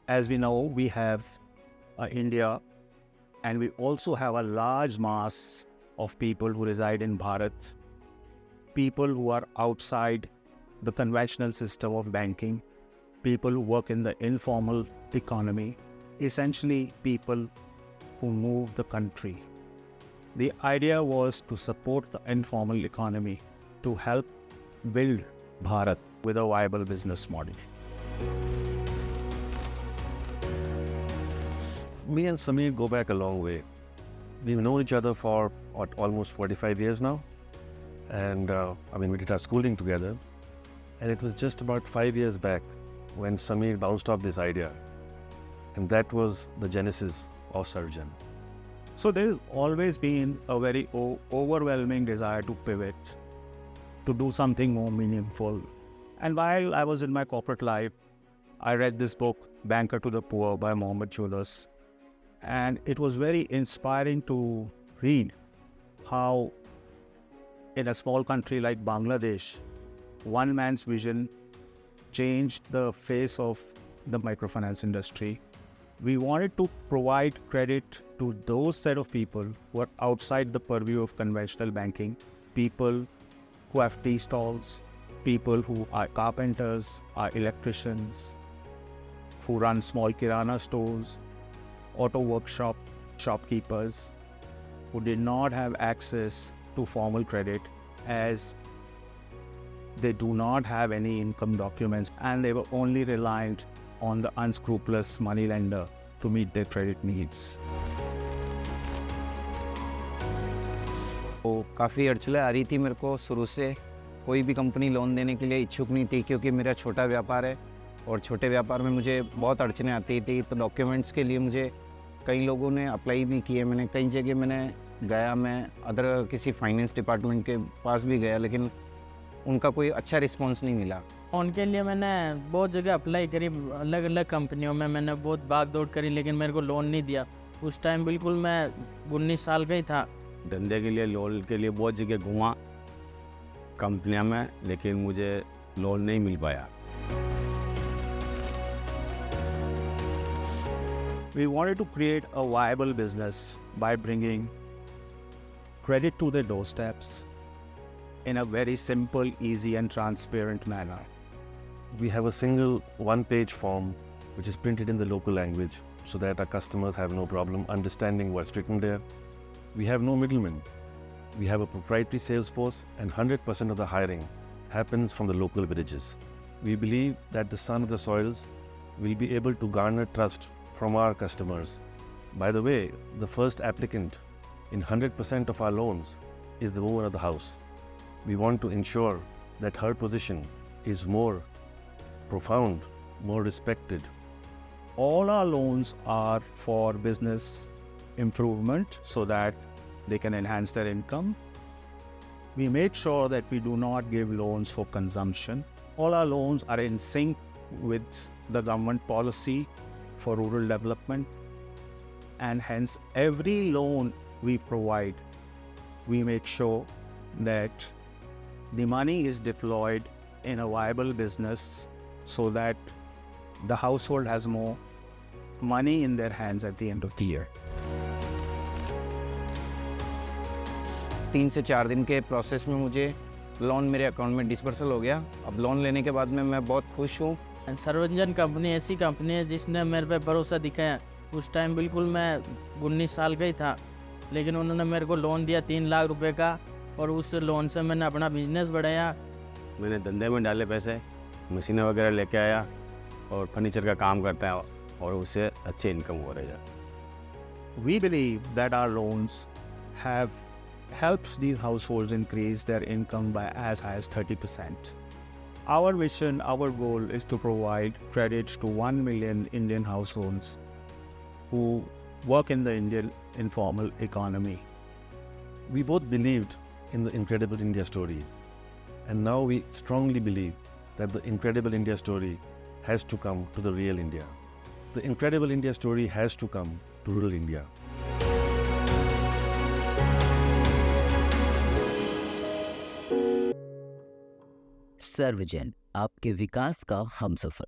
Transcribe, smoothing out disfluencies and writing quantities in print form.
As we know, we have India, and we also have a large mass of people who reside in Bharat, people who are outside the conventional system of banking, people who work in the informal economy, essentially people who move the country. The idea was to support the informal economy to help build Bharat with a viable business model. Me and Samir go back a long way. We've known each other for almost 45 years now. And we did our schooling together. And it was just about 5 years back when Samir bounced off this idea. And that was the genesis of Sarvajan. So there has always been a very overwhelming desire to pivot, to do something more meaningful. And while I was in my corporate life, I read this book, Banker to the Poor by Mohammed Yunus. And it was very inspiring to read how in a small country like Bangladesh, one man's vision changed the face of the microfinance industry. We wanted to provide credit to those set of people who are outside the purview of conventional banking, people who have tea stalls, people who are carpenters, are electricians, who run small kirana stores, auto workshop shopkeepers, who did not have access to formal credit as they do not have any income documents and they were only reliant on the unscrupulous moneylender to meet their credit needs. तो काफ़ी अड़चनें आ रही थी मेरे को शुरू से। कोई भी कंपनी लोन देने के लिए इच्छुक नहीं थी क्योंकि मेरा छोटा व्यापार है और छोटे व्यापार में मुझे बहुत अड़चनें आती थी। तो डॉक्यूमेंट्स के लिए मुझे कई लोगों ने अप्लाई भी किए, मैंने कई जगह गया, मैं अदर किसी फाइनेंस डिपार्टमेंट के पास भी गया, लेकिन उनका कोई अच्छा रिस्पॉन्स नहीं मिला। उनके लिए मैंने बहुत जगह अप्लाई करी, अलग अलग कंपनियों में मैंने बहुत भाग दौड़ करी, लेकिन मेरे को लोन नहीं दिया। उस टाइम बिल्कुल मैं 19 साल का ही था। धंधे के लिए लोन के लिए बहुत जगह घूमा कंपनियों में, लेकिन मुझे लोन नहीं मिल पाया। We wanted to create a viable business by bringing credit to their doorsteps in a very simple, easy and transparent manner. We have a single one-page form which is printed in the local language so that our customers have no problem understanding what's written there. We have no middlemen. We have a proprietary sales force and 100% of the hiring happens from the local villages. We believe that the son of the soils will be able to garner trust from our customers. By the way, the first applicant in 100% of our loans is the woman of the house. We want to ensure that her position is more profound, more respected. All our loans are for business improvement so that they can enhance their income. We made sure that we do not give loans for consumption. All our loans are in sync with the government policy for rural development, and hence every loan we provide, we make sure that the money is deployed in a viable business so that the household has more money in their hands at the end of the year. 3 से 4 दिन के process में मुझे loan मेरे account में disbursal हो गया। अब लोन लेने के बाद में मैं बहुत खुश हूँ। सर्वजन कंपनी ऐसी कंपनी है जिसने मेरे पे भरोसा दिखाया। उस टाइम बिल्कुल मैं 19 साल का ही था, लेकिन उन्होंने मेरे को लोन दिया 3 लाख रुपए का और उस लोन से मैंने अपना बिजनेस बढ़ाया। मैंने धंधे में डाले पैसे, मशीनें वगैरह लेके आया और फर्नीचर का काम करता है और उससे अच्छे इनकम हो रही है। We believe that our loans have helped these households increase their income by as high as 30%. Our vision, our goal is to provide credit to 1 million Indian households who work in the Indian informal economy. We both believed in the Incredible India story, and now we strongly believe that the Incredible India story has to come to the real India. The Incredible India story has to come to rural India. सर्वजन, आपके विकास का हमसफर।